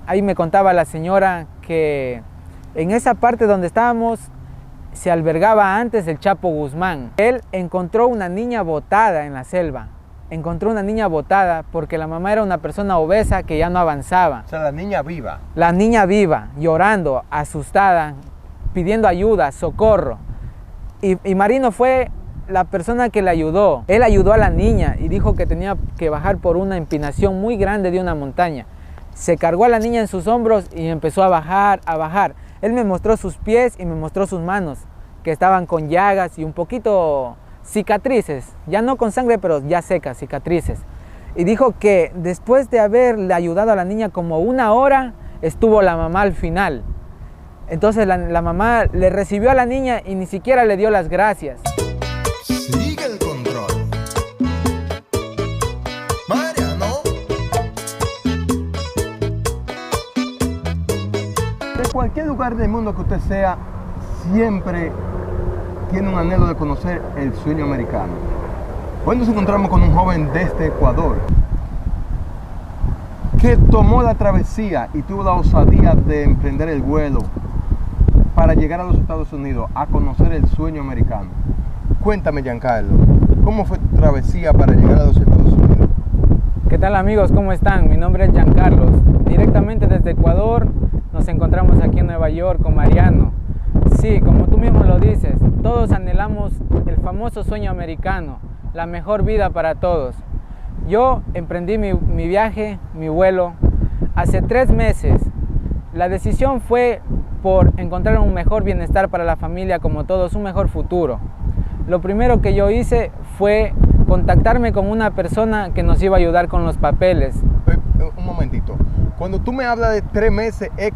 Ahí me contaba la señora que en esa parte donde estábamos se albergaba antes el Chapo Guzmán. Él encontró una niña botada en la selva. Encontró una niña botada porque la mamá era una persona obesa que ya no avanzaba. O sea, la niña viva. La niña viva, llorando, asustada, pidiendo ayuda, socorro. Y Marino fue la persona que le ayudó. Él ayudó a la niña y dijo que tenía que bajar por una empinación muy grande de una montaña. Se cargó a la niña en sus hombros y empezó a bajar, a bajar. Él me mostró sus pies y me mostró sus manos, que estaban con llagas y un poquito cicatrices, ya no con sangre, pero ya secas, cicatrices. Y dijo que después de haberle ayudado a la niña como 1 hora, estuvo la mamá al final. Entonces la mamá le recibió a la niña y ni siquiera le dio las gracias. Sigue el control. Mariano. De cualquier lugar del mundo que usted sea, siempre tiene un anhelo de conocer el sueño americano. Hoy nos encontramos con un joven desde Ecuador que tomó la travesía y tuvo la osadía de emprender el vuelo para llegar a los Estados Unidos a conocer el sueño americano. Cuéntame, Giancarlo, ¿cómo fue tu travesía para llegar a los Estados Unidos? ¿Qué tal, amigos? ¿Cómo están? Mi nombre es Giancarlo. Directamente desde Ecuador nos encontramos aquí en Nueva York con Mariano. Sí, como tú mismo lo dices, todos anhelamos el famoso sueño americano, la mejor vida para todos. Yo emprendí mi viaje, mi vuelo, hace 3 meses. La decisión fue por encontrar un mejor bienestar para la familia, como todos, un mejor futuro. Lo primero que yo hice fue contactarme con una persona que nos iba a ayudar con los papeles. Un momentito, cuando tú me hablas de 3 meses, ¿es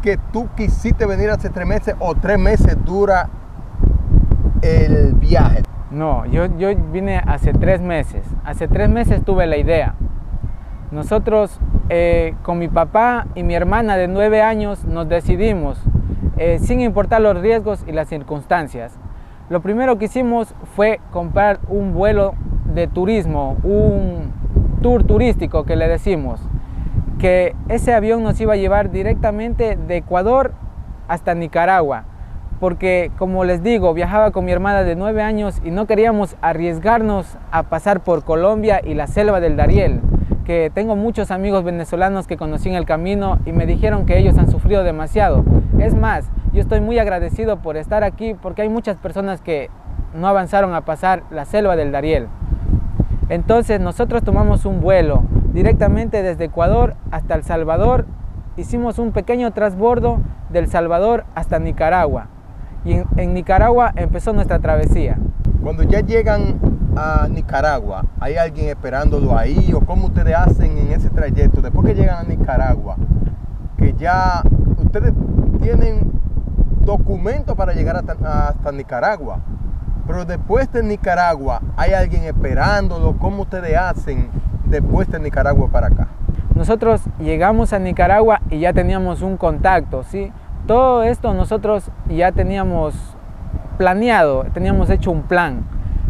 que tú quisiste venir hace 3 meses o 3 meses dura el viaje? No, yo vine hace 3 meses. Hace 3 meses tuve la idea. Nosotros con mi papá y mi hermana de 9 años nos decidimos, sin importar los riesgos y las circunstancias. Lo primero que hicimos fue comprar un vuelo de turismo, un tour turístico que le decimos, que ese avión nos iba a llevar directamente de Ecuador hasta Nicaragua, porque como les digo, viajaba con mi hermana de 9 años y no queríamos arriesgarnos a pasar por Colombia y la selva del Darién, que tengo muchos amigos venezolanos que conocí en el camino y me dijeron que ellos han sufrido demasiado. Es más, yo estoy muy agradecido por estar aquí porque hay muchas personas que no avanzaron a pasar la selva del Darién. Entonces nosotros tomamos un vuelo directamente desde Ecuador hasta El Salvador. Hicimos un pequeño transbordo del Salvador hasta Nicaragua. Y en Nicaragua empezó nuestra travesía. Cuando ya llegan a Nicaragua, ¿hay alguien esperándolo ahí? ¿O cómo ustedes hacen en ese trayecto? Después que llegan a Nicaragua, que ya ustedes tienen documentos para llegar hasta Nicaragua. Pero después de Nicaragua, ¿hay alguien esperándolo? ¿Cómo ustedes hacen después de Nicaragua para acá? Nosotros llegamos a Nicaragua y ya teníamos un contacto, ¿sí? Todo esto nosotros ya teníamos planeado, teníamos hecho un plan.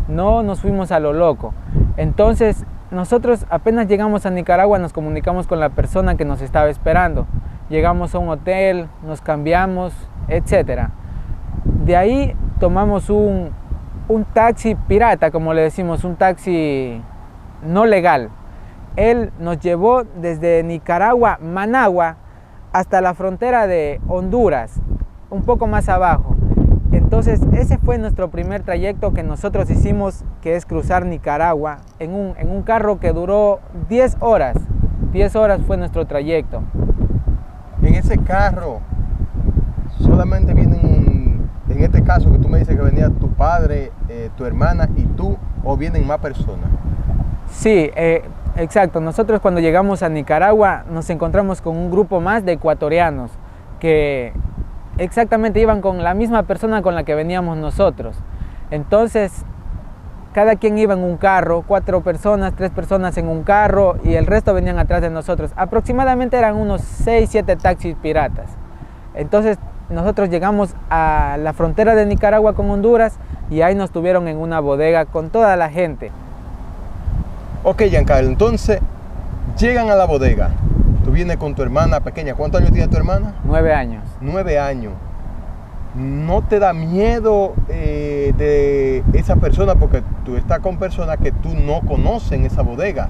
No nos fuimos a lo loco. Entonces, nosotros apenas llegamos a Nicaragua, nos comunicamos con la persona que nos estaba esperando. Llegamos a un hotel, nos cambiamos, etc. De ahí tomamos un taxi pirata, como le decimos, un taxi no legal. Él nos llevó desde Nicaragua, Managua, hasta la frontera de Honduras, un poco más abajo. Entonces ese fue nuestro primer trayecto que nosotros hicimos, que es cruzar Nicaragua en un carro que duró 10 horas. 10 horas fue nuestro trayecto. En ese carro solamente vienen, en este caso que tú me dices que venía tu padre, tu hermana y tú, ¿o vienen más personas? Sí, exacto. Nosotros cuando llegamos a Nicaragua nos encontramos con un grupo más de ecuatorianos que exactamente iban con la misma persona con la que veníamos nosotros. Entonces, cada quien iba en un carro, 4 personas, 3 personas en un carro y el resto venían atrás de nosotros. Aproximadamente eran unos 6, 7 taxis piratas. Entonces, nosotros llegamos a la frontera de Nicaragua con Honduras y ahí nos tuvieron en una bodega con toda la gente. Ok, Giancarlo, entonces llegan a la bodega. Tú vienes con tu hermana pequeña. ¿Cuántos años tiene tu hermana? 9 años. 9 años. ¿No te da miedo de esa persona? Porque tú estás con personas que tú no conoces en esa bodega.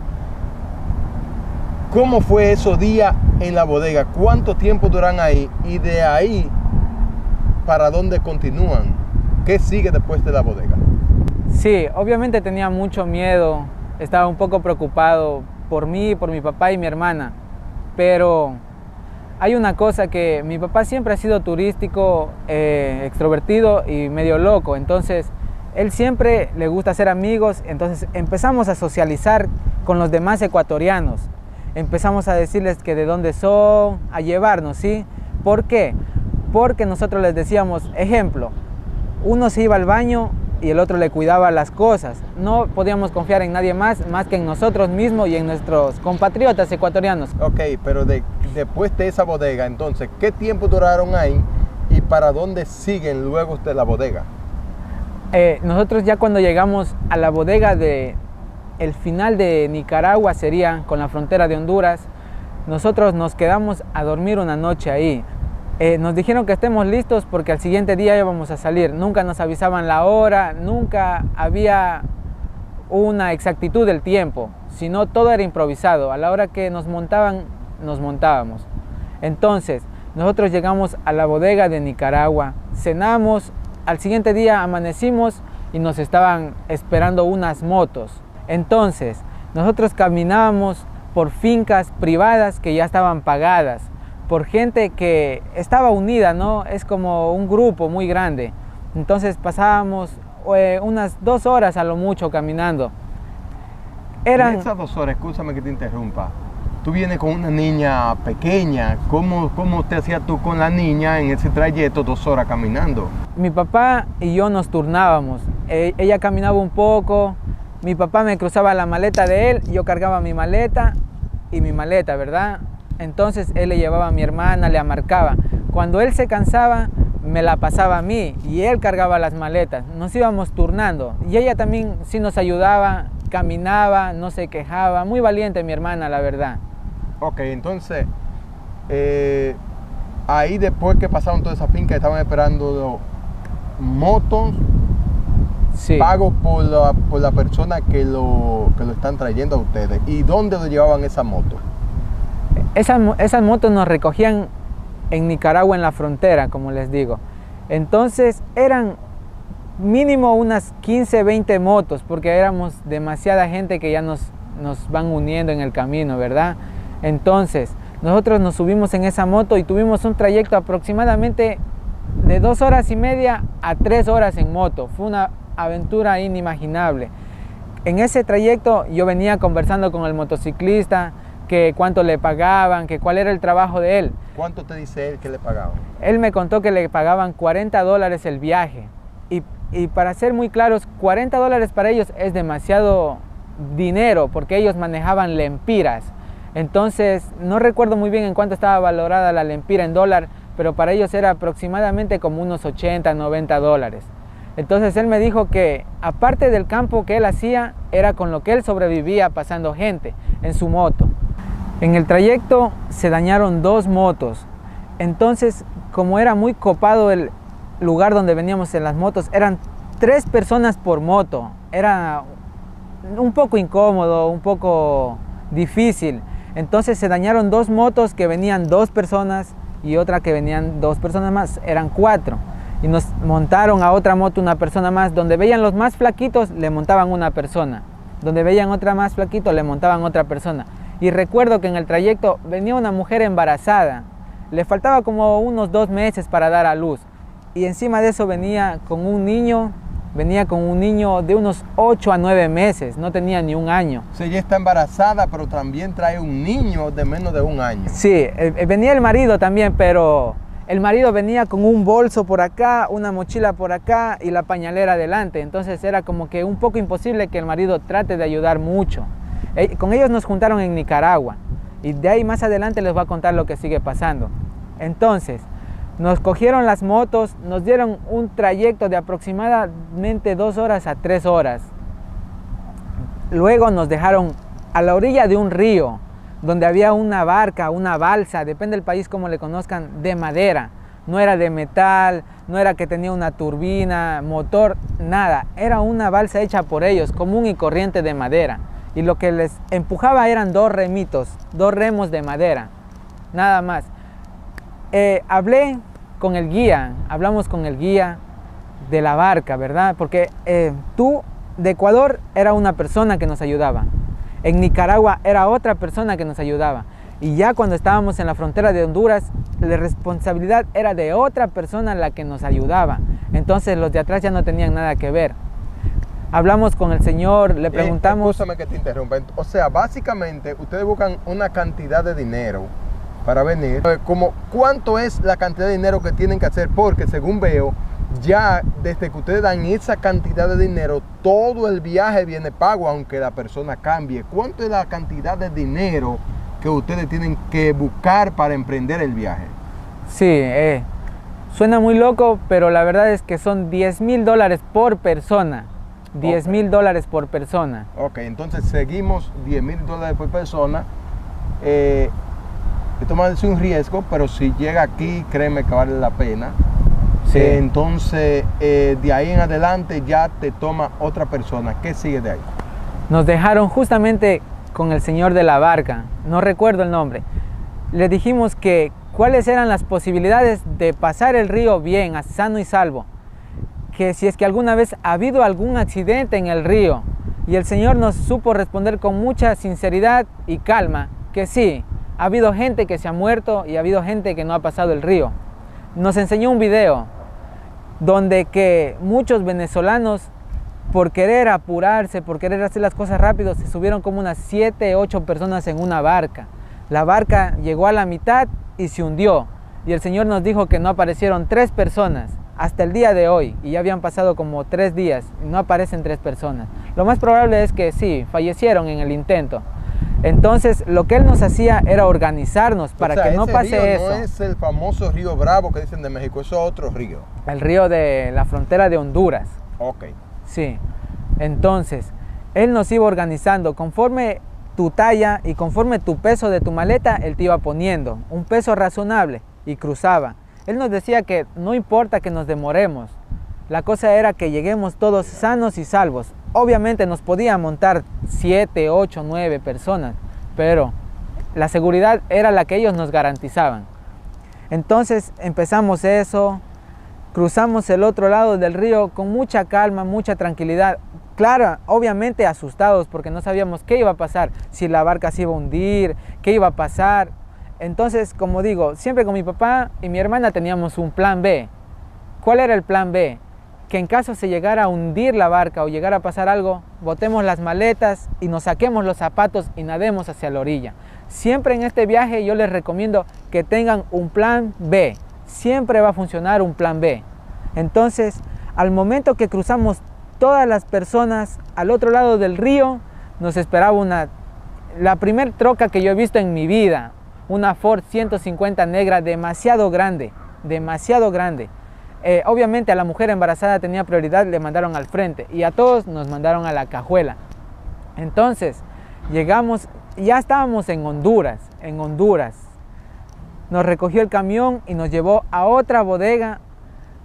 ¿Cómo fue esos días en la bodega? ¿Cuánto tiempo duran ahí? Y de ahí, ¿para dónde continúan? ¿Qué sigue después de la bodega? Sí, obviamente tenía mucho miedo. Estaba un poco preocupado por mí, por mi papá y mi hermana. Pero hay una cosa, que mi papá siempre ha sido turístico, extrovertido y medio loco. Entonces, él siempre le gusta hacer amigos. Entonces, empezamos a socializar con los demás ecuatorianos. Empezamos a decirles que de dónde son, a llevarnos, ¿sí? ¿Por qué? Porque nosotros les decíamos, ejemplo, uno se iba al baño y el otro le cuidaba las cosas. No podíamos confiar en nadie más que en nosotros mismos y en nuestros compatriotas ecuatorianos. Ok, pero después de esa bodega, entonces, ¿qué tiempo duraron ahí y para dónde siguen luego de la bodega? Nosotros ya cuando llegamos a la bodega el final de Nicaragua, sería con la frontera de Honduras, nosotros nos quedamos a dormir una noche ahí. Nos dijeron que estemos listos porque al siguiente día íbamos a salir. Nunca nos avisaban la hora, nunca había una exactitud del tiempo, sino todo era improvisado. A la hora que nos montaban, nos montábamos. Entonces, nosotros llegamos a la bodega de Nicaragua, cenamos, al siguiente día amanecimos y nos estaban esperando unas motos. Entonces, nosotros caminábamos por fincas privadas que ya estaban pagadas, por gente que estaba unida, ¿no? Es como un grupo muy grande. Entonces pasábamos unas 2 horas a lo mucho caminando. En esas 2 horas, escúchame que te interrumpa, tú vienes con una niña pequeña. ¿Cómo te hacías tú con la niña en ese trayecto 2 horas caminando? Mi papá y yo nos turnábamos. Ella caminaba un poco, mi papá me cruzaba la maleta de él, yo cargaba mi maleta y mi maleta, ¿verdad? Entonces él le llevaba a mi hermana, le amarcaba. Cuando él se cansaba, me la pasaba a mí y él cargaba las maletas. Nos íbamos turnando y ella también sí nos ayudaba, caminaba, no se quejaba. Muy valiente mi hermana, la verdad. Ok, entonces, ahí después que pasaron toda esa finca, estaban esperando motos. Sí. Pago por la persona que lo están trayendo a ustedes. ¿Y dónde lo llevaban esa moto? Esas motos nos recogían en Nicaragua, en la frontera, como les digo. Entonces eran mínimo unas 15, 20 motos, porque éramos demasiada gente que ya nos van uniendo en el camino, ¿verdad? Entonces nosotros nos subimos en esa moto y tuvimos un trayecto aproximadamente de 2 horas y media a 3 horas en moto. Fue una aventura inimaginable. En ese trayecto yo venía conversando con el motociclista, que cuánto le pagaban, que cuál era el trabajo de él. ¿Cuánto te dice él que le pagaban? Él me contó que le pagaban $40 el viaje. Y para ser muy claros, $40 para ellos es demasiado dinero, porque ellos manejaban lempiras. Entonces, no recuerdo muy bien en cuánto estaba valorada la lempira en dólar, pero para ellos era aproximadamente como unos $80, $90. Entonces él me dijo que aparte del campo que él hacía, era con lo que él sobrevivía pasando gente en su moto. En el trayecto se dañaron 2 motos. Entonces, como era muy copado el lugar donde veníamos en las motos, eran 3 personas por moto. Era un poco incómodo, un poco difícil. Entonces se dañaron 2 motos que venían 2 personas y otra que venían 2 personas más, eran 4. Y nos montaron a otra moto una persona más. Donde veían los más flaquitos, le montaban una persona. Donde veían otra más flaquito, le montaban otra persona. Y recuerdo que en el trayecto venía una mujer embarazada. Le faltaba como unos 2 meses para dar a luz. Y encima de eso venía con un niño de unos 8 a 9 meses. No tenía ni 1 año. O sea, ella está embarazada, pero también trae un niño de menos de 1 año. Sí, venía el marido también, pero el marido venía con un bolso por acá, una mochila por acá y la pañalera adelante. Entonces era como que un poco imposible que el marido trate de ayudar mucho. Con ellos nos juntaron en Nicaragua y de ahí más adelante les voy a contar lo que sigue pasando. Entonces, nos cogieron las motos, nos dieron un trayecto de aproximadamente 2 horas a 3 horas. Luego nos dejaron a la orilla de un río donde había una barca, una balsa, depende del país como le conozcan, de madera. No era de metal, no era que tenía una turbina, motor, nada. Era una balsa hecha por ellos, común y corriente de madera. Y lo que les empujaba eran dos remitos, dos remos de madera, nada más. Hablamos con el guía de la barca, ¿verdad? Porque tú de Ecuador era una persona que nos ayudaba. En Nicaragua era otra persona que nos ayudaba. Y ya cuando estábamos en la frontera de Honduras, la responsabilidad era de otra persona la que nos ayudaba. Entonces los de atrás ya no tenían nada que ver. Hablamos con el señor, le preguntamos... Escúchame que te interrumpa. O sea, básicamente ustedes buscan una cantidad de dinero para venir. Como, ¿cuánto es la cantidad de dinero que tienen que hacer? Porque según veo, ya desde que ustedes dan esa cantidad de dinero, todo el viaje viene pago, aunque la persona cambie. ¿Cuánto es la cantidad de dinero que ustedes tienen que buscar para emprender el viaje? Sí, suena muy loco, pero la verdad es que son $10,000 por persona. $10,000 por persona. Ok, entonces seguimos $10,000 por persona. Tomarse un riesgo, pero si llega aquí, créeme que vale la pena. Sí. Entonces, de ahí en adelante ya te toma otra persona. ¿Qué sigue de ahí? Nos dejaron justamente con el señor de la barca, no recuerdo el nombre. Le dijimos que cuáles eran las posibilidades de pasar el río bien, sano y salvo. Que si es que alguna vez ha habido algún accidente en el río. Y el señor nos supo responder con mucha sinceridad y calma que sí, ha habido gente que se ha muerto y ha habido gente que no ha pasado el río. Nos enseñó un video donde que muchos venezolanos, por querer apurarse, por querer hacer las cosas rápido, se subieron como unas 7, 8 personas en una barca. La barca llegó a la mitad y se hundió. Y el señor nos dijo que no aparecieron 3 personas hasta el día de hoy. Y ya habían pasado como 3 días y no aparecen 3 personas. Lo más probable es que sí, fallecieron en el intento. Entonces, lo que él nos hacía era organizarnos para que no pase río eso. No es el famoso río Bravo que dicen de México, eso es otro río. El río de la frontera de Honduras. Ok. Sí. Entonces, él nos iba organizando conforme tu talla y conforme tu peso de tu maleta, él te iba poniendo un peso razonable y cruzaba. Él nos decía que no importa que nos demoremos, la cosa era que lleguemos todos sanos y salvos. Obviamente nos podía montar 7, 8, 9 personas, pero la seguridad era la que ellos nos garantizaban. Entonces empezamos eso, cruzamos el otro lado del río con mucha calma, mucha tranquilidad. Claro, obviamente asustados porque no sabíamos qué iba a pasar, si la barca se iba a hundir, qué iba a pasar. Entonces, como digo, siempre con mi papá y mi hermana teníamos un plan B. ¿Cuál era el plan B? Que en caso se llegara a hundir la barca o llegara a pasar algo, botemos las maletas y nos saquemos los zapatos y nademos hacia la orilla. Siempre en este viaje yo les recomiendo que tengan un plan B. Siempre va a funcionar un plan B. Entonces, al momento que cruzamos todas las personas al otro lado del río, nos esperaba la primer troca que yo he visto en mi vida, una Ford 150 negra demasiado grande, demasiado grande. Obviamente a la mujer embarazada tenía prioridad, le mandaron al frente y a todos nos mandaron a la cajuela. Entonces llegamos, ya estábamos en Honduras. Nos recogió el camión y nos llevó a otra bodega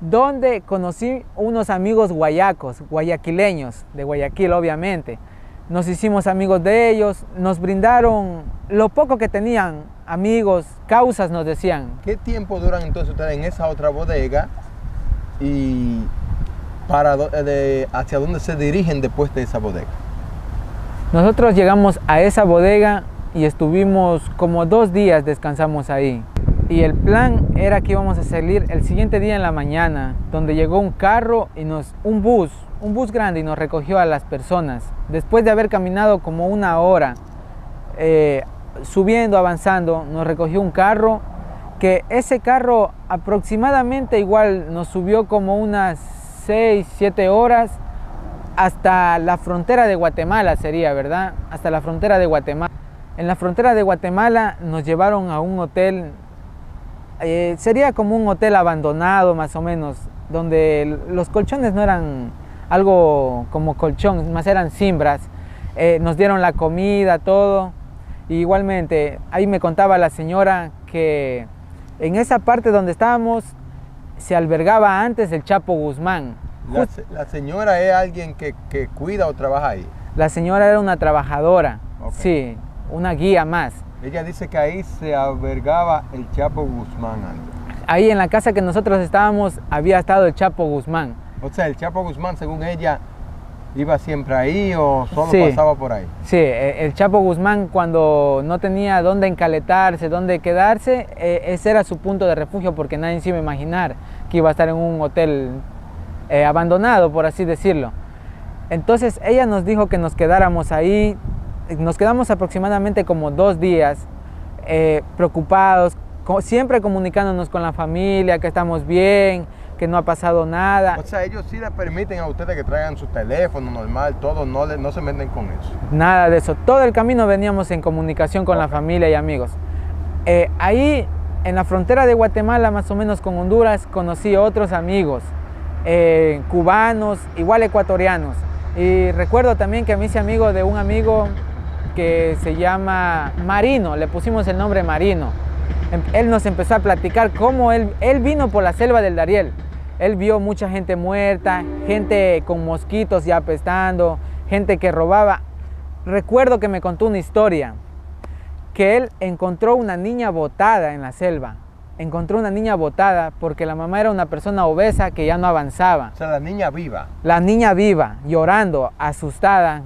donde conocí unos amigos guayaquileños, de Guayaquil obviamente. Nos hicimos amigos de ellos, nos brindaron lo poco que tenían, amigos, causas nos decían. ¿Qué tiempo duran entonces ustedes en esa otra bodega y hacia dónde se dirigen después de esa bodega? Nosotros llegamos a esa bodega y estuvimos como 2 días, descansamos ahí. Y el plan era que íbamos a salir el siguiente día en la mañana, donde llegó un carro y un bus grande y nos recogió a las personas. Después de haber caminado como 1 hora, subiendo, avanzando, nos recogió un carro, que ese carro aproximadamente igual nos subió como unas 6, 7 horas hasta la frontera de Guatemala sería, ¿verdad? Hasta la frontera de Guatemala. En la frontera de Guatemala nos llevaron a un hotel, sería como un hotel abandonado más o menos, donde los colchones no eran algo como colchón, más eran cimbras. Nos dieron la comida, todo. Y igualmente, ahí me contaba la señora que en esa parte donde estábamos se albergaba antes el Chapo Guzmán. La señora es alguien que cuida o trabaja ahí. La señora era una trabajadora, Ok. sí, una guía más. Ella dice que ahí se albergaba el Chapo Guzmán antes. Ahí en la casa que nosotros estábamos había estado el Chapo Guzmán. O sea, el Chapo Guzmán, según ella, ¿iba siempre ahí o solo Sí. pasaba por ahí? Sí, el Chapo Guzmán cuando no tenía dónde encaletarse, dónde quedarse, ese era su punto de refugio porque nadie se iba a imaginar que iba a estar en un hotel abandonado, por así decirlo. Entonces ella nos dijo que nos quedáramos ahí, nos quedamos aproximadamente como 2 días preocupados, siempre comunicándonos con la familia, que estamos bien, que no ha pasado nada. O sea, ellos sí le permiten a ustedes que traigan su teléfono normal, todo, no se meten con eso. Nada de eso. Todo el camino veníamos en comunicación con la familia y amigos. Ahí, en la frontera de Guatemala, más o menos con Honduras, conocí otros amigos, cubanos, igual ecuatorianos. Y recuerdo también que me hice amigo de un amigo que se llama Marino, le pusimos el nombre Marino. Él nos empezó a platicar cómo él vino por la selva del Darién. Él vio mucha gente muerta, gente con mosquitos ya apestando, gente que robaba. Recuerdo que me contó una historia, que él encontró una niña botada en la selva. Encontró una niña botada porque la mamá era una persona obesa que ya no avanzaba. O sea, la niña viva. La niña viva, llorando, asustada,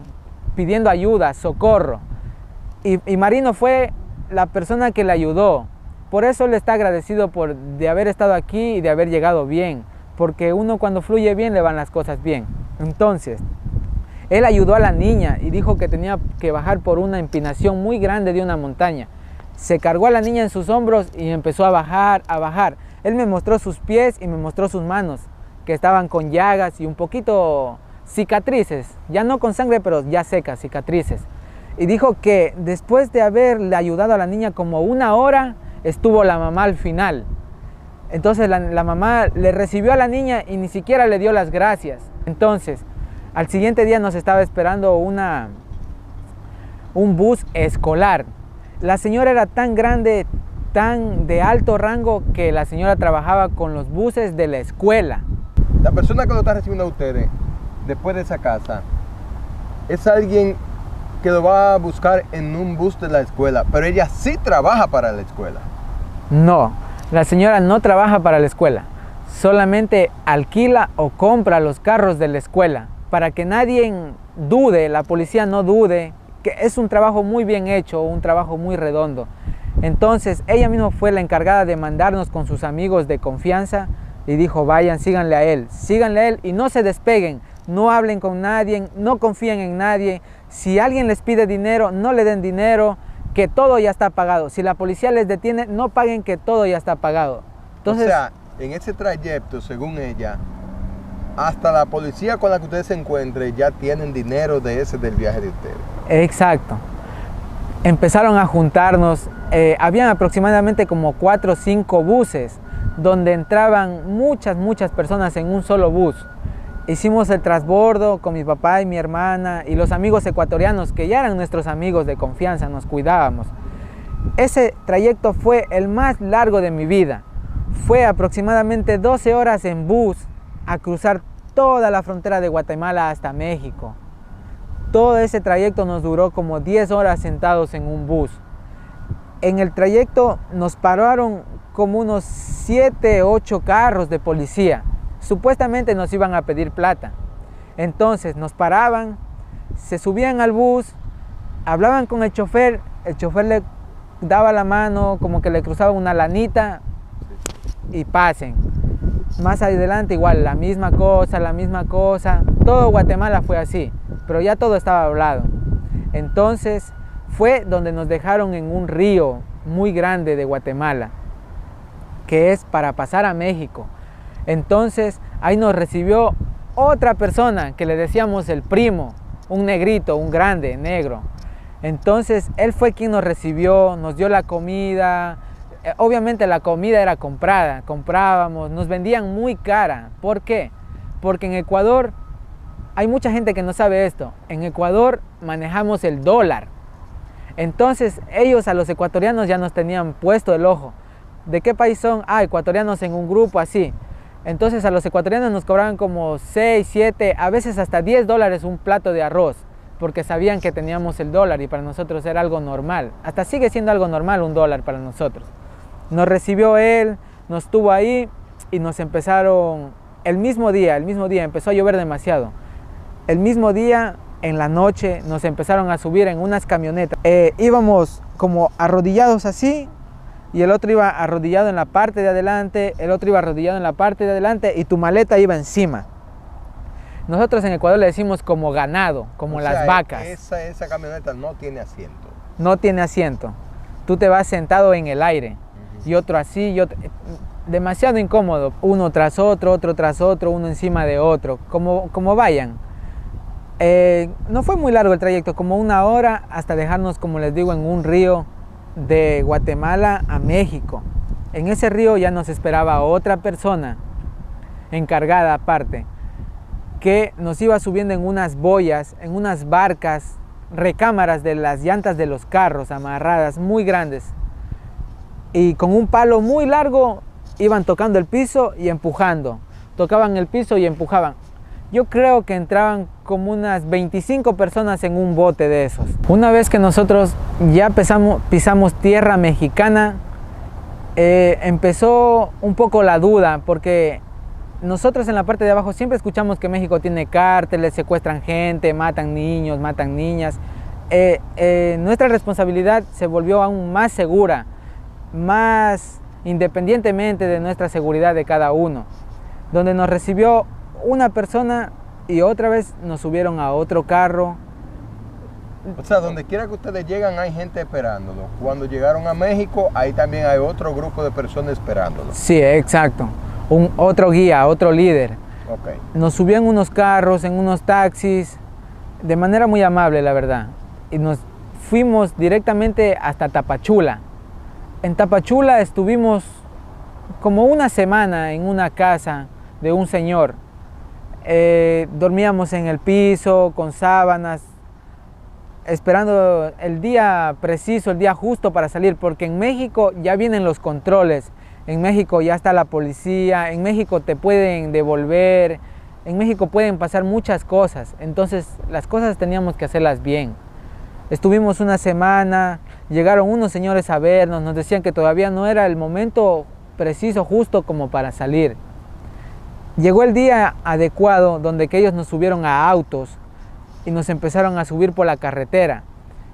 pidiendo ayuda, socorro. Y Marino fue la persona que le ayudó. Por eso él está agradecido de haber estado aquí y de haber llegado bien. Porque uno cuando fluye bien le van las cosas bien. Entonces, él ayudó a la niña y dijo que tenía que bajar por una empinación muy grande de una montaña. Se cargó a la niña en sus hombros y empezó a bajar, a bajar. Él me mostró sus pies y me mostró sus manos, que estaban con llagas y un poquito cicatrices. Ya no con sangre, pero ya secas, cicatrices. Y dijo que después de haberle ayudado a la niña como 1 hora, estuvo la mamá al final. Entonces la mamá le recibió a la niña y ni siquiera le dio las gracias. Entonces, al siguiente día nos estaba esperando un bus escolar. La señora era tan grande, tan de alto rango, que la señora trabajaba con los buses de la escuela. La persona que lo está recibiendo a ustedes, después de esa casa, es alguien que lo va a buscar en un bus de la escuela, pero ella sí trabaja para la escuela. No, la señora no trabaja para la escuela, solamente alquila o compra los carros de la escuela, para que nadie dude, la policía no dude, que es un trabajo muy bien hecho, un trabajo muy redondo. Entonces ella misma fue la encargada de mandarnos con sus amigos de confianza y dijo: vayan, síganle a él y no se despeguen, no hablen con nadie, no confíen en nadie. Si alguien les pide dinero, no le den dinero, que todo ya está pagado. Si la policía les detiene, no paguen, que todo ya está pagado. Entonces, o sea, en ese trayecto, según ella, hasta la policía con la que ustedes se encuentren ya tienen dinero del viaje de ustedes. Exacto. Empezaron a juntarnos, habían aproximadamente como 4 o 5 buses donde entraban muchas personas en un solo bus. Hicimos el transbordo con mi papá y mi hermana y los amigos ecuatorianos que ya eran nuestros amigos de confianza, nos cuidábamos. Ese trayecto fue el más largo de mi vida. Fue aproximadamente 12 horas en bus a cruzar toda la frontera de Guatemala hasta México. Todo ese trayecto nos duró como 10 horas sentados en un bus. En el trayecto nos pararon como unos 7 o 8 carros de policía. Supuestamente nos iban a pedir plata. Entonces nos paraban, se subían al bus, hablaban con el chofer le daba la mano, como que le cruzaba una lanita y pasen. Más adelante igual, la misma cosa. Todo Guatemala fue así, pero ya todo estaba hablado. Entonces fue donde nos dejaron en un río muy grande de Guatemala, que es para pasar a México. Entonces ahí nos recibió otra persona que le decíamos el primo, un negrito, un grande, negro. Entonces él fue quien nos recibió, nos dio la comida. Obviamente la comida era comprada, comprábamos, nos vendían muy cara. ¿Por qué? Porque en Ecuador, hay mucha gente que no sabe esto, en Ecuador manejamos el dólar. Entonces ellos a los ecuatorianos ya nos tenían puesto el ojo. ¿De qué país son? Ah, ecuatorianos en un grupo así. Entonces a los ecuatorianos nos cobraban como 6, 7, a veces hasta $10 un plato de arroz, porque sabían que teníamos el dólar y para nosotros era algo normal. Hasta sigue siendo algo normal $1 para nosotros. Nos recibió él, nos tuvo ahí y nos empezaron, el mismo día empezó a llover demasiado. El mismo día, en la noche, nos empezaron a subir en unas camionetas. Íbamos como arrodillados así, y el otro iba arrodillado en la parte de adelante, el otro iba arrodillado en la parte de adelante y tu maleta iba encima. Nosotros en Ecuador le decimos como ganado, como las vacas. Esa camioneta no tiene asiento. No tiene asiento. Tú te vas sentado en el aire y otro así, y otro, demasiado incómodo. Uno tras otro, otro tras otro, uno encima de otro, como vayan. No fue muy largo el trayecto, como 1 hora hasta dejarnos, como les digo, en un río de Guatemala a México. En ese río ya nos esperaba otra persona encargada aparte, que nos iba subiendo en unas boyas, en unas barcas, recámaras de las llantas de los carros amarradas muy grandes, y con un palo muy largo iban tocando el piso y empujando, tocaban el piso y empujaban. Yo creo que entraban como unas 25 personas en un bote de esos. Una vez que nosotros ya pisamos tierra mexicana, empezó un poco la duda, porque nosotros en la parte de abajo siempre escuchamos que México tiene cárteles, secuestran gente, matan niños, matan niñas. Nuestra responsabilidad se volvió aún más segura, más independientemente de nuestra seguridad de cada uno, donde nos recibió una persona y otra vez nos subieron a otro carro. O sea, donde quiera que ustedes llegan hay gente esperándolo. Cuando llegaron a México, ahí también hay otro grupo de personas esperándolo. Sí, exacto. Otro guía, otro líder. Okay. Nos subió en unos carros, en unos taxis, de manera muy amable, la verdad. Y nos fuimos directamente hasta Tapachula. En Tapachula estuvimos como 1 semana en una casa de un señor. Dormíamos en el piso con sábanas, esperando el día preciso, el día justo para salir, porque en México ya vienen los controles, en México ya está la policía, en México te pueden devolver, en México pueden pasar muchas cosas, entonces las cosas teníamos que hacerlas bien. Estuvimos 1 semana, llegaron unos señores a vernos, nos decían que todavía no era el momento preciso, justo como para salir. Llegó el día adecuado donde que ellos nos subieron a autos y nos empezaron a subir por la carretera,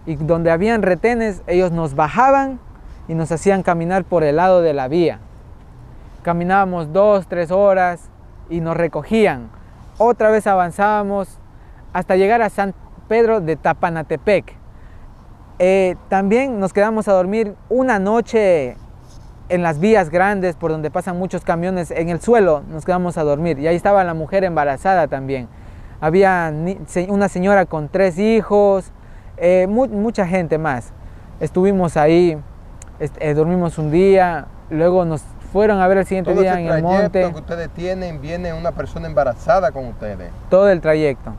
y donde habían retenes ellos nos bajaban y nos hacían caminar por el lado de la vía. Caminábamos 2, 3 horas y nos recogían. Otra vez avanzábamos hasta llegar a San Pedro de Tapanatepec. También nos quedamos a dormir una noche en las vías grandes por donde pasan muchos camiones, en el suelo nos quedamos a dormir, y ahí estaba la mujer embarazada también. Había una señora con 3 hijos, mucha gente más. Estuvimos ahí, dormimos un día, luego nos fueron a ver el siguiente día en el monte. Todo el trayecto que ustedes tienen, viene una persona embarazada con ustedes. Todo el trayecto.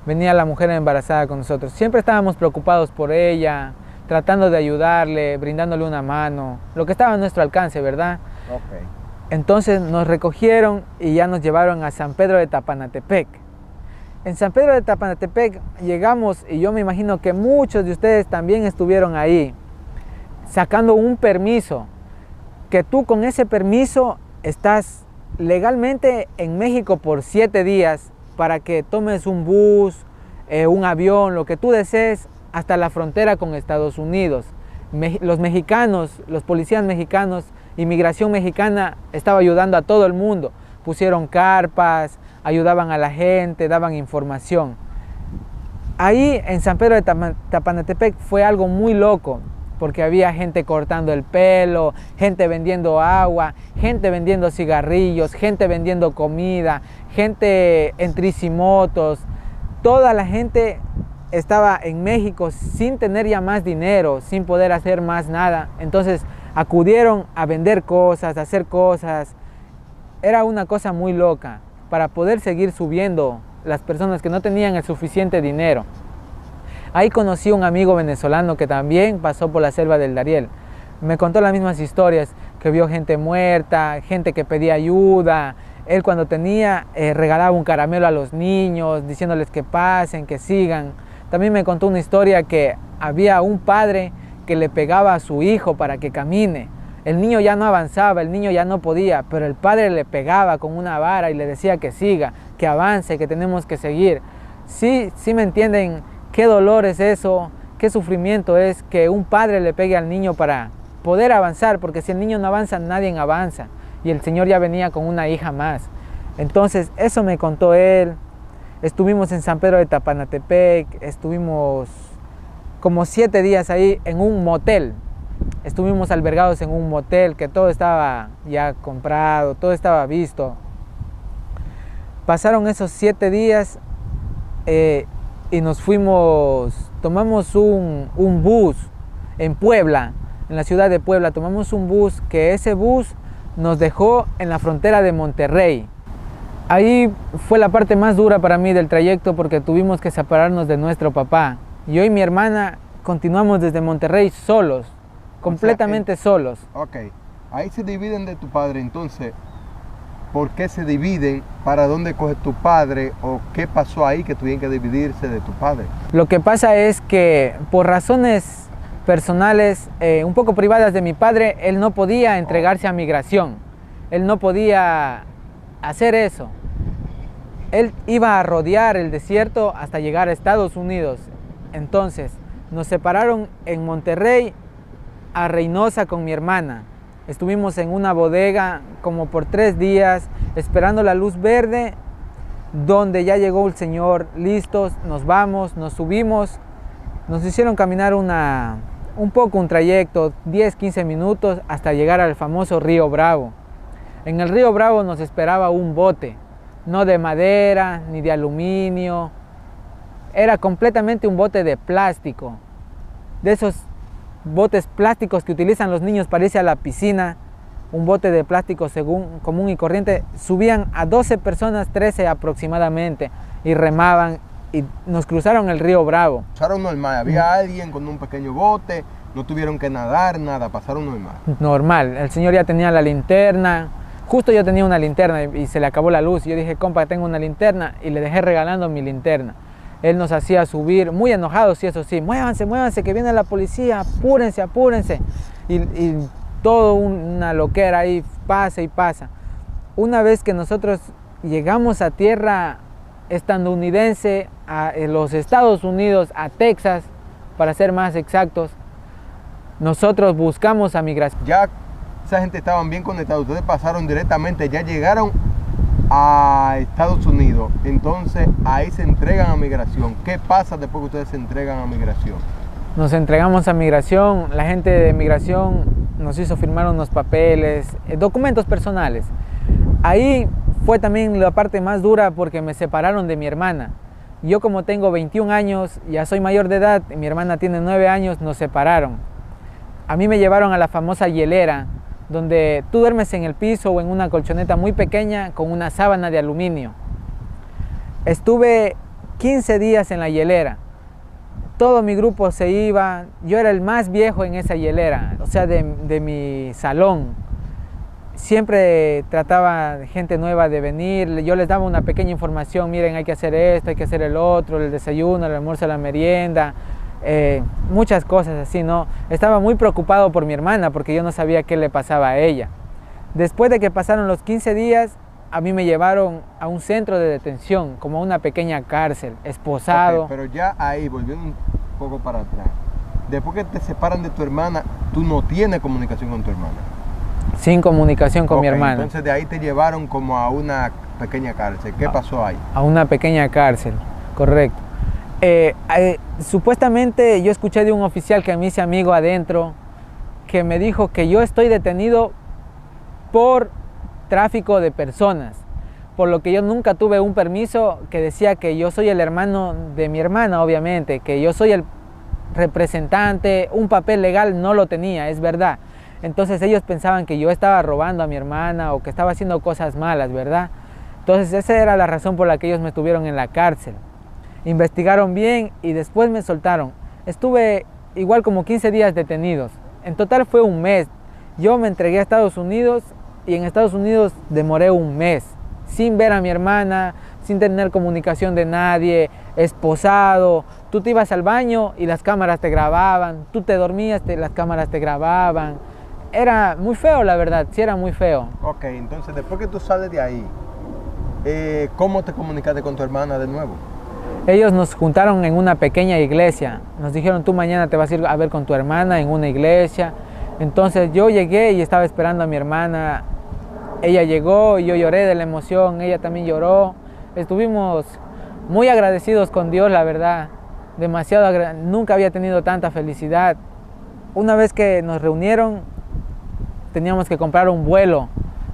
Venía la mujer embarazada con nosotros. Siempre estábamos preocupados por ella, tratando de ayudarle, brindándole una mano, lo que estaba a nuestro alcance, ¿verdad? Okay. Entonces nos recogieron y ya nos llevaron a San Pedro de Tapanatepec. En San Pedro de Tapanatepec llegamos, y yo me imagino que muchos de ustedes también estuvieron ahí, sacando un permiso, que tú con ese permiso estás legalmente en México por 7 días para que tomes un bus, un avión, lo que tú desees, hasta la frontera con Estados Unidos. Los mexicanos, los policías mexicanos, inmigración mexicana estaba ayudando a todo el mundo. Pusieron carpas, ayudaban a la gente, daban información. Ahí en San Pedro de Tapanatepec fue algo muy loco, porque había gente cortando el pelo, gente vendiendo agua, gente vendiendo cigarrillos, gente vendiendo comida, gente en tricimotos. Toda la gente estaba en México sin tener ya más dinero, sin poder hacer más nada. Entonces acudieron a vender cosas, a hacer cosas. Era una cosa muy loca para poder seguir subiendo las personas que no tenían el suficiente dinero. Ahí conocí a un amigo venezolano que también pasó por la selva del Darién. Me contó las mismas historias, que vio gente muerta, gente que pedía ayuda. Él cuando tenía, regalaba un caramelo a los niños, diciéndoles que pasen, que sigan. También me contó una historia que había un padre que le pegaba a su hijo para que camine. El niño ya no avanzaba, el niño ya no podía, pero el padre le pegaba con una vara y le decía que siga, que avance, que tenemos que seguir. Sí me entienden qué dolor es eso, qué sufrimiento es que un padre le pegue al niño para poder avanzar, porque si el niño no avanza, nadie avanza. Y el Señor ya venía con una hija más. Entonces, eso me contó él. Estuvimos en San Pedro de Tapanatepec, estuvimos como 7 días ahí en un motel. Estuvimos albergados en un motel que todo estaba ya comprado, todo estaba visto. Pasaron esos 7 días y nos fuimos, tomamos un bus en Puebla, en la ciudad de Puebla. Tomamos un bus que ese bus nos dejó en la frontera de Monterrey. Ahí fue la parte más dura para mí del trayecto porque tuvimos que separarnos de nuestro papá. Yo y mi hermana continuamos desde Monterrey solos, completamente solos. Ok, ahí se dividen de tu padre, entonces, ¿por qué se dividen? ¿Para dónde coge tu padre? ¿O qué pasó ahí que tuvieron que dividirse de tu padre? Lo que pasa es que por razones personales, un poco privadas de mi padre, él no podía entregarse a migración. Él no podía hacer eso. Él iba a rodear el desierto hasta llegar a Estados Unidos. Entonces, nos separaron en Monterrey a Reynosa con mi hermana. Estuvimos en una bodega como por 3 días esperando la luz verde, donde ya llegó el Señor, listos, nos vamos, nos subimos, nos hicieron caminar un trayecto, 10-15 minutos hasta llegar al famoso Río Bravo. En el Río Bravo nos esperaba un bote, no de madera ni de aluminio, era completamente un bote de plástico, de esos botes plásticos que utilizan los niños para irse a la piscina. Un bote de plástico según común y corriente. Subían a 12 personas, 13 aproximadamente, y remaban y nos cruzaron el Río Bravo. Pasaron normal, había alguien con un pequeño bote, no tuvieron que nadar, nada, pasaron normal. Normal, el señor ya tenía la linterna, justo yo tenía una linterna y se le acabó la luz. Yo dije, compa, tengo una linterna, y le dejé regalando mi linterna. Él nos hacía subir, muy enojados, y eso sí, muévanse, muévanse, que viene la policía, apúrense, apúrense. Y todo una loquera ahí, pasa y pasa. Una vez que nosotros llegamos a tierra estadounidense, a los Estados Unidos, a Texas, para ser más exactos, nosotros buscamos a migración. Ya esa gente estaban bien conectados, ustedes pasaron directamente, ya llegaron a Estados Unidos, entonces ahí se entregan a migración. ¿Qué pasa después que ustedes se entregan a migración? Nos entregamos a migración, la gente de migración nos hizo firmar unos papeles, documentos personales. Ahí fue también la parte más dura porque me separaron de mi hermana. Yo, como tengo 21 años, ya soy mayor de edad, y mi hermana tiene 9 años, nos separaron. A mí me llevaron a la famosa hielera, donde tú duermes en el piso o en una colchoneta muy pequeña con una sábana de aluminio. Estuve 15 días en la hielera. Todo mi grupo se iba, yo era el más viejo en esa hielera, o sea, de mi salón. Siempre trataba gente nueva de venir, yo les daba una pequeña información, miren, hay que hacer esto, hay que hacer el otro, el desayuno, el almuerzo, la merienda, muchas cosas así, ¿no? Estaba muy preocupado por mi hermana porque yo no sabía qué le pasaba a ella. Después de que pasaron los 15 días, a mí me llevaron a un centro de detención, como a una pequeña cárcel, esposado. Okay, pero ya ahí, volviendo un poco para atrás, después que te separan de tu hermana, tú no tienes comunicación con tu hermana. Sin comunicación con mi hermana. Entonces de ahí te llevaron como a una pequeña cárcel. ¿Qué pasó ahí? A una pequeña cárcel, correcto. Supuestamente yo escuché de un oficial que me hice amigo adentro, que me dijo que yo estoy detenido por tráfico de personas, por lo que yo nunca tuve un permiso que decía que yo soy el hermano de mi hermana, obviamente, que yo soy el representante, un papel legal no lo tenía, es verdad. Entonces ellos pensaban que yo estaba robando a mi hermana o que estaba haciendo cosas malas, ¿verdad? Entonces esa era la razón por la que ellos me tuvieron en la cárcel. investigaron bien y después me soltaron. Estuve igual como 15 días detenidos. En total fue un mes. Yo me entregué a Estados Unidos y en Estados Unidos demoré un mes, sin ver a mi hermana, sin tener comunicación de nadie, esposado. Tú te ibas al baño y las cámaras te grababan, tú te dormías, las cámaras te grababan. Era muy feo, la verdad, sí era muy feo. Ok, entonces después que tú sales de ahí, ¿cómo te comunicaste con tu hermana de nuevo? Ellos nos juntaron en una pequeña iglesia. Nos dijeron, tú mañana te vas a ir a ver con tu hermana en una iglesia. Entonces yo llegué y estaba esperando a mi hermana. Ella llegó y yo lloré de la emoción, ella también lloró. Estuvimos muy agradecidos con Dios, la verdad. Demasiado, nunca había tenido tanta felicidad. Una vez que nos reunieron, teníamos que comprar un vuelo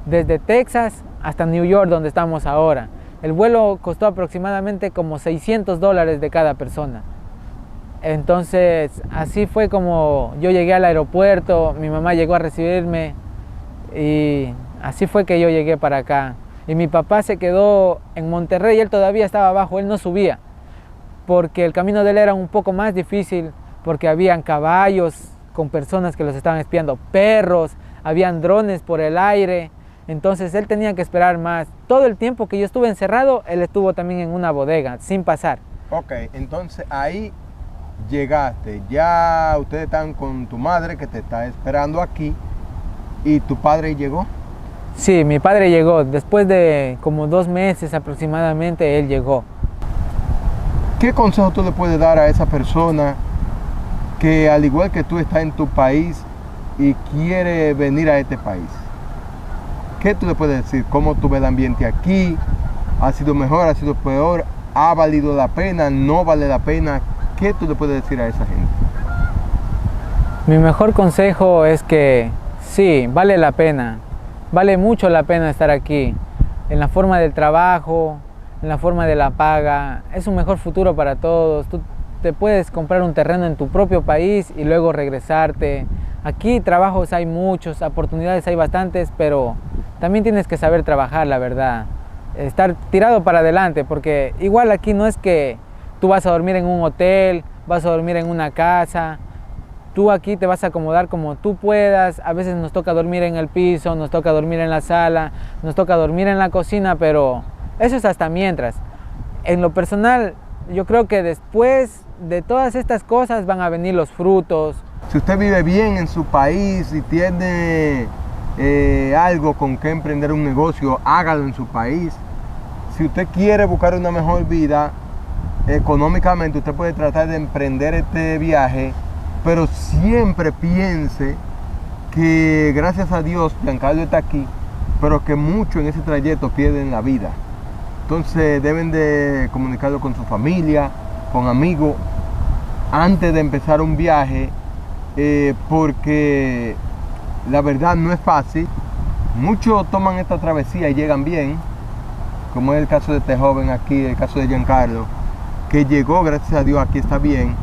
desde Texas hasta New York, donde estamos ahora. El vuelo costó aproximadamente como $600 de cada persona. Entonces, así fue como yo llegué al aeropuerto, mi mamá llegó a recibirme y así fue que yo llegué para acá. Y mi papá se quedó en Monterrey, él todavía estaba abajo, él no subía, porque el camino de él era un poco más difícil, porque habían caballos con personas que los estaban espiando, perros, habían drones por el aire. Entonces él tenía que esperar más. Todo el tiempo que yo estuve encerrado, él estuvo también en una bodega, sin pasar. Ok, entonces ahí llegaste, ya ustedes están con tu madre que te está esperando aquí, ¿y tu padre llegó? Sí, mi padre llegó, después de como 2 meses aproximadamente, él llegó. ¿Qué consejo tú le puedes dar a esa persona que al igual que tú está en tu país y quiere venir a este país? ¿Qué tú le puedes decir? ¿Cómo tú ves el ambiente aquí? ¿Ha sido mejor? ¿Ha sido peor? ¿Ha valido la pena? ¿No vale la pena? ¿Qué tú le puedes decir a esa gente? Mi mejor consejo es que sí, vale la pena. Vale mucho la pena estar aquí. En la forma del trabajo, en la forma de la paga. Es un mejor futuro para todos. Tú te puedes comprar un terreno en tu propio país y luego regresarte. Aquí trabajos hay muchos, oportunidades hay bastantes, pero también tienes que saber trabajar, la verdad. Estar tirado para adelante, porque igual aquí no es que tú vas a dormir en un hotel, vas a dormir en una casa. Tú aquí te vas a acomodar como tú puedas. A veces nos toca dormir en el piso, nos toca dormir en la sala, nos toca dormir en la cocina, pero eso es hasta mientras. En lo personal, yo creo que después de todas estas cosas van a venir los frutos. Si usted vive bien en su país y tiene algo con que emprender un negocio, hágalo en su país. Si usted quiere buscar una mejor vida económicamente, usted puede tratar de emprender este viaje, pero siempre piense que gracias a Dios Giancarlo está aquí, pero que muchos en ese trayecto pierden la vida. Entonces deben de comunicarlo con su familia, con amigos, antes de empezar un viaje, porque la verdad no es fácil. Muchos toman esta travesía y llegan bien, como es el caso de este joven aquí, el caso de Giancarlo, que llegó, gracias a Dios, aquí está bien.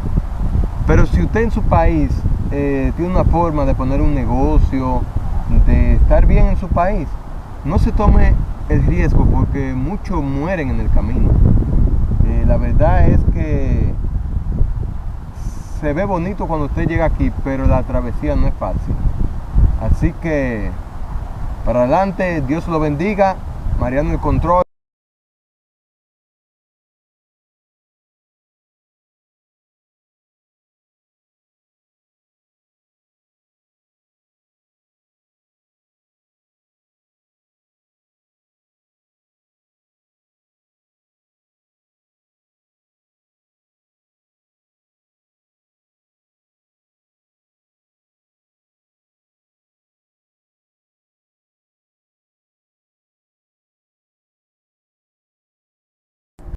Pero si usted en su país tiene una forma de poner un negocio, de estar bien en su país, no se tome el riesgo, porque muchos mueren en el camino. La verdad es que se ve bonito cuando usted llega aquí, pero la travesía no es fácil. Así que para adelante, Dios lo bendiga. Mariano el control.